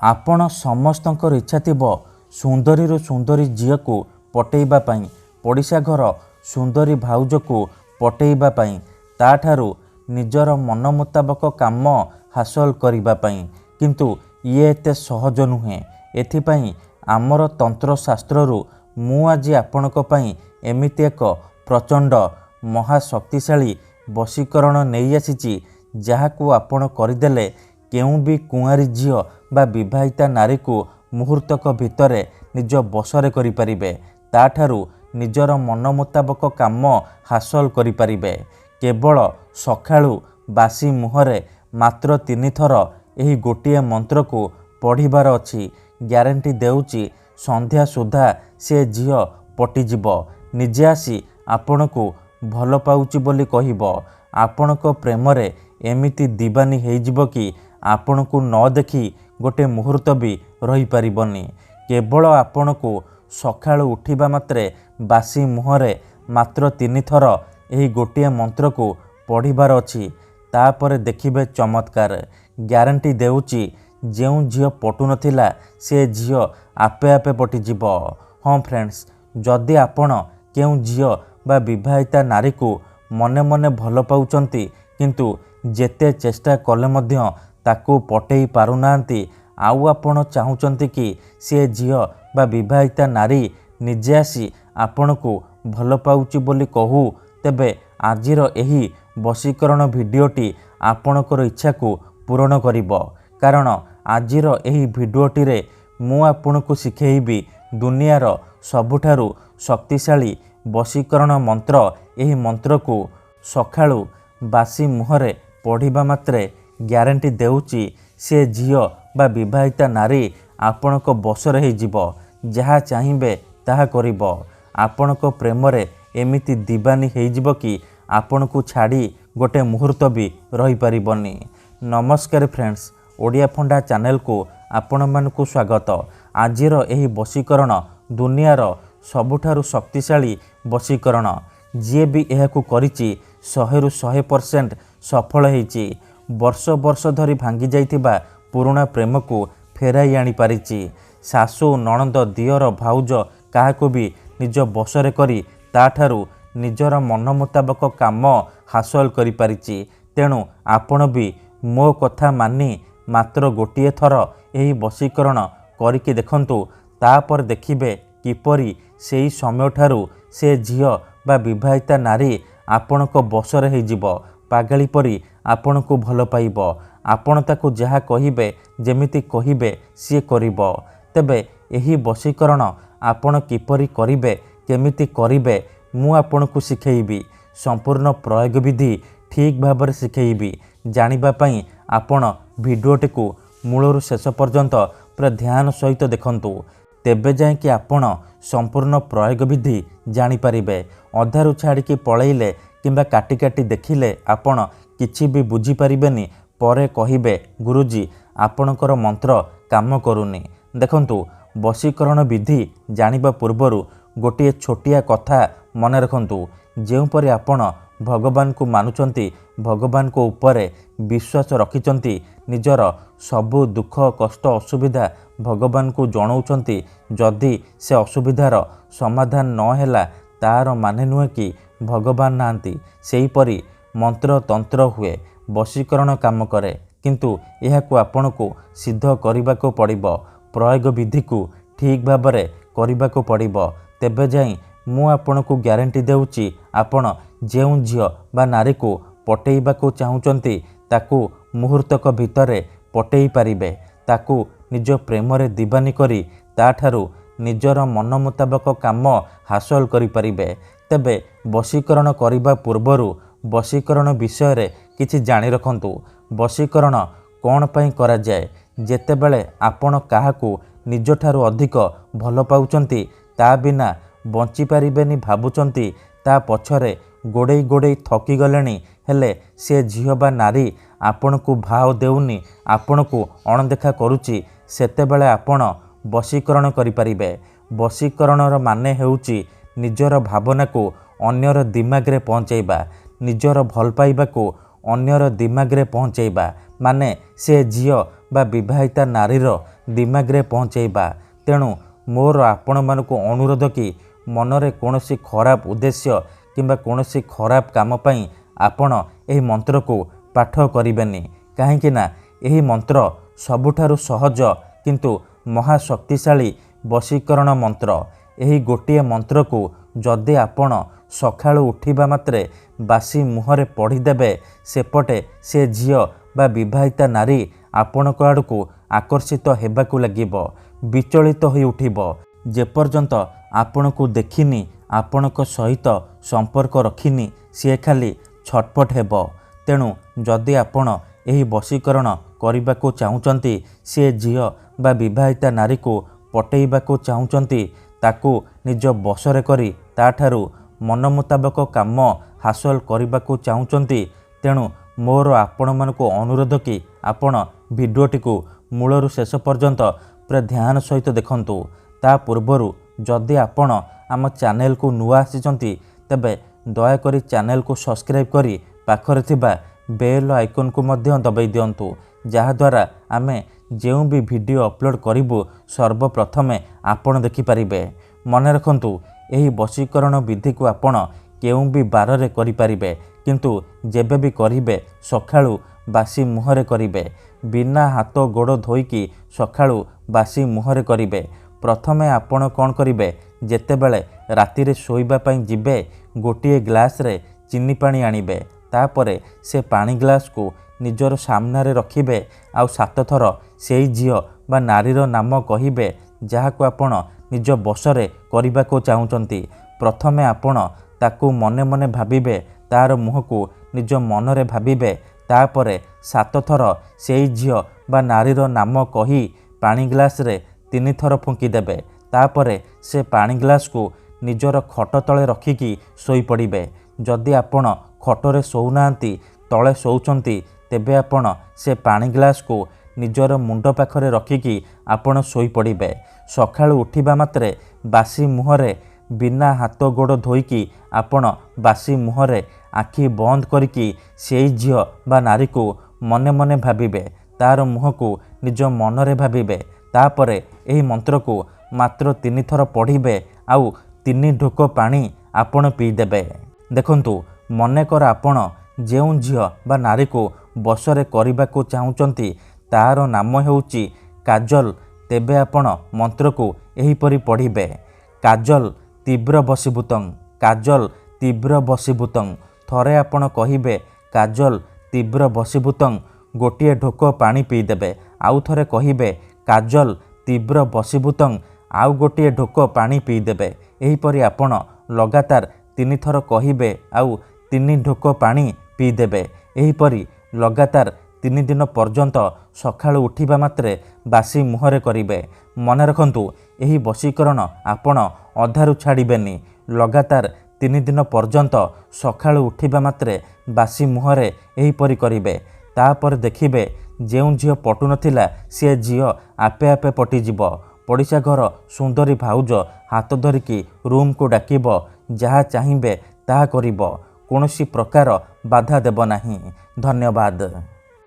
आपण समस्तଙ୍କର इच्छा थिबो सुंदरी सुंदरी झील को पटेइबा पई, पड़िशा घर सुंदरी भाउज को पटेइबा पई, ताठारू निजर मन मुताबक काम हासिल करिबा पई। किंतु ये एते सहज नुहे। एथिपाई आमर तंत्र शास्त्ररू मु आज आपणक पई एमिति एक प्रचंड महाशक्तिशाली वशीकरण नहीं आसीची, जहाकू आपण करदेले केउ भी कुआरी झील बा विवाहिता नारी को मुहूर्तक भितरे निज बसरे करि परिबे, ताठारू निजर मन मुताबक काम हासिल करि परिबे। केवल सखाळू बासी मुहरे मात्र 3 थर एही गोटिए मंत्र को पढ़िबार अछि। ग्यारंटी देउची संध्या सुधा से झील पटिजिब। निजे आसी आपण को भल पाउची बोली कहिबो। आपणक प्रेमरे एमिति दीवानी हेजिब कि आपण को न देखी गोटे मुहूर्त भी रही पारिबनी। केवल आपण को सखाळू उठिबा मात्रे बासी मुहरे मात्र 3 थर एही गोटिए मंत्र को पढ़िबार अछि। तापरे देखिबे चमत्कार। ग्यारंटी देउची जेउ झील पटु नथिला से झील आपे आपे पटिजिब। हाँ फ्रेंड्स, जदि आपण केउ झील बा विवाहिता नारी को मने मने भल पाउचंती किंतु जेते चेष्टा कले मध्य ताकू पटेई पारुनांती, आउ आपण चाहुचंती कि से झील बा विवाहिता नारी निजे आसी आपण को भल पाउची बोली कहू, तेबे आजिर एही वशीकरण भिडियोटी आपणकर इच्छा को पूरण करिबो। कारण आजिर एही भिडियोटी रे मु आपणको शिखेइबी दुनियार सबुठारु शक्तिशाली वशीकरण मंत्र। एही मंत्र को सखाळू बासी मुहरे पढ़िबा मात्रे ग्यारंटी देउची से झील बा विवाहिता नारी आपणको बसरे हे जिवो। जहा चाहिबे ताहा करिबो। आपणको प्रेमरे एमिति दीवानी हे जिवो कि आपणको छाड़ी गोटे मुहूर्त भी रही पारिबनी। नमस्कार फ्रेंड्स, ओडिया फंडा चैनल को आपण मानकु स्वागत। आजिर एही वशीकरण दुनियार सबुठारु शक्तिशाली वशीकरण। जी भी एहाकु करिछि 100 ରୁ 100% सफल हेछि। वर्ष वर्ष धरी भांगी जाइथिबा पुराना प्रेम को फेराई आनी पारिछि। सासु नणंद दियर भाउज काहाकु भी निज बसरे करी ताठारू निजर मन मुताबक काम हासिल करि पारिछि। तेणु आपण भी मो कथा मानी मात्र गोटिए थर एही वशीकरण करिके देखंतु। तापर देखिबे किपरि सेही समय ठारू से झील बा विवाहिता नारी आपणक बसरे हे जिवो। पागली परी आपण को भल पाइब। आपण ताकू जहा कहिबे जेमिति कहिबे सी करिबो। तेबे एही वशीकरण आपण किपरि करिबे केमिति करिबे मु आपण को शिखेइबी। संपूर्ण प्रयोग विधि ठीक भाबरे शिखेइबी। जानिबा पई आपण भिडियोटी को मूलरू शेष पर्यंत पूरा ध्यान सहित देखंतु। तेबे जाए कि आपण संपूर्ण प्रयोग विधि जानि परिबे। अधारू छाड़िकी पळैले किंबा काटी काटी देखिले आपण किछि भी बुझी परिबेनी। परे कहिबे गुरुजी आपणकर मंत्र काम करूनी। देखंतु, वशीकरण विधि जानिबा पूर्वरु गोटे छोटिया कथा मन रखंतु। जेउपरि आपण भगवान को मानुचंती, भगवान को उपरे विश्वास रखिचंती, निजर सबु दुख कष्ट असुविधा भगवान को जणाउचंती, जदि से असुविधार समाधान न हेला तार माने नुहे कि भगवान नांती। सेहीपरि मंत्र तंत्र हुए, वशीकरण काम करे, किंतु एहाकु आपणको सिद्ध करिबाको पड़िबो। प्रयोग विधि को ठीक भाबरे करिबाको पड़िबो। तेबे जाई मु आपणको ग्यारंटी देउची आपण जेउ झील बा नारी को पटेइबाको चाहुचंती ताकू मुहूर्तक भितरे पटेई पारिबे। ताकू निज प्रेमरे दीवानी करी ताठारू निजर मन मुताबक काम हासिल करि पारिबे। तेबे वशीकरण करिबा पूर्वरु वशीकरण विषय रे किछि जानि रखंतु। वशीकरण कोन पई करा जाय? जेतेबेले आपण काहाकू निजठारू अधिक भल पाउचंती, ता बिना बंची पारिबेनी भाबुचंती, ता पछरे गोड़े गोड़े थकी गलेनी, हेले से झील बा नारी आपण को भाव देउनी, आपण को अणदेखा करुची, सेतेबेले आपण वशीकरण करि पारिबे। वशीकरणर माने हेउची निजर भावना को अन्यर दिमाग रे पहुंचाइबा, निजर भल पाइबा को अन्यर दिमाग रे पहुंचाइबा। माने से झील बा विवाहिता नारीर दिमागरे पहुँचेबा। तेणु मोर आपण मानक अनुरोध कि मनरे कौनसी खराब उद्देश्य किंबा कौनसी खराब काम पई आपण एही मंत्र को पाठ करिबेनी। काहेकि ना एही मंत्र सबुठारु सहज किंतु महाशक्तिशाली वशीकरण मंत्र। एही गोटिए मंत्र को जदि आपण सकाळु उठिबा मात्रे बासी मुहरे पढ़ीदेवे सेपटे से झियो बा विवाहिता नारी आपणक आड़कू आकर्षित हेबाकू लागिबो, विचलित होई उठिबो। जेपर्यंत आपणकू देखिनी आपणक सहित संपर्क रखिनी सी खाली छटपट हेबो। तेणु जदि आपण एही वशीकरण करबाकू चाहुचंती, से झियो बा विवाहिता नारी को पटेइबाकू चाहुचंती, ताकू निज बसरे करी ताठारू मन मुताबक काम हासिल करबाकू चाहुचंती, तेणु मोर आपण मानकू अनुरोध कि आपण भिडियोटी को मूलरू शेष पर्यंत पूरा ध्यान सहित देखंतु। ता पूर्वरु जदि आपण आम चैनल को नुआ आसीचंती तेबे दयाकरी चैनल को सब्सक्राइब करी पाखरे थिबा बेल आइकन को मध्य दबाई दियंतु, जहाद्वारा आमे जेउ भी वीडियो अपलोड करिबु सर्वप्रथमे आपण देखि पारिबे। मने रखंतु एही वशीकरण विधि को आपण केउ भी बाररे करि पारिबे, किंतु जेबे भी करिबे सखाळु बासी मुहरे करिबे। बिना हाथ गोड़ धोईकी सखाळु बासी मुहरे करिबे। प्रथमे आपण कोन करिबे, जेतेबेले रातिरे शोइबा पई जिबे गोटिए ग्लास रे चीनी पानी आनिबे। तापरे से पानी ग्लास को निजर सामने रखिबे आउ 7 थर सेई झियो बा नारीर नाम कहिबे जहाको आपण निज बसरे करबाको चाहुचंती। प्रथमे आपण ताकू मने मने भाबिबे, तार मुह को निज मनरे भाबिबे। तापरे 7 थर सेई झियो बा नारीर नाम कही पानी ग्लास रे 3 थर फुंकी देबे। तापरे से पानी ग्लास को निजर खट तले रखिकी सोई पड़िबे। जदि आपण खटरे सोउनांती तले सोउचंती तेबे आपण से पानी ग्लास को निजर मुंड पाखरे रखिकी आपण सोई पड़िबे। सकाळु उठिबा मात्रे बासी मुहरे बिना हाथ गोड़ धोईकी आपण बासी मुहरे आखि बंद करिकी सेई झियो बा नारी को मने मने भाबिबे, तार मुह को निज मनरे भाबिबे। तापरे एही मंत्र को मात्र 3 थर पढ़िबे आउ 3 ढोक पानी आपण पी देबे। देखंतु मनेकर आपण जेउ झियो बा नारी को बसरे करबाकू चाहुचंती तार नाम हेउची काजल, तेबे आपण मंत्र को एहीपरि पढ़िबे। काजल तीव्र बशीभूतं, काजल तीव्र बशीभूतं। थरे आपण कहिबे काजल तीव्र बशीभूतं, गोटिए ढोक पानी पी देबे। आउ थरे कहिबे काजल तीव्र बशीभूतं, आउ गोटिए ढोक पानी पी देबे। एहीपरि आपण लगातार 3 थर कहिबे आउ 3 ढोक पानी पी देबे। एहीपरि लगातार 3 दिन पर्यंत सकाळु उठिबा मात्रे बासी मुहरे करिबे। मने रखंतु एही वशीकरण आपण अधारु छाड़िबेनी। लगातार 3 दिन पर्यंत सकाळु उठिबा मात्रे बासी मुहरे एहीपरि करिबे। तापर देखिबे जेउ झियो पटु नथिला से झियो आपे आपे पटिजिबो। पड़िशा घर सुंदरी भाउज हाथ धरिकी रूम को डाकिबो, जहा चाहिबे ताहा करिबो, कोनोसी प्रकार बाधा देब नाही। धन्यवाद।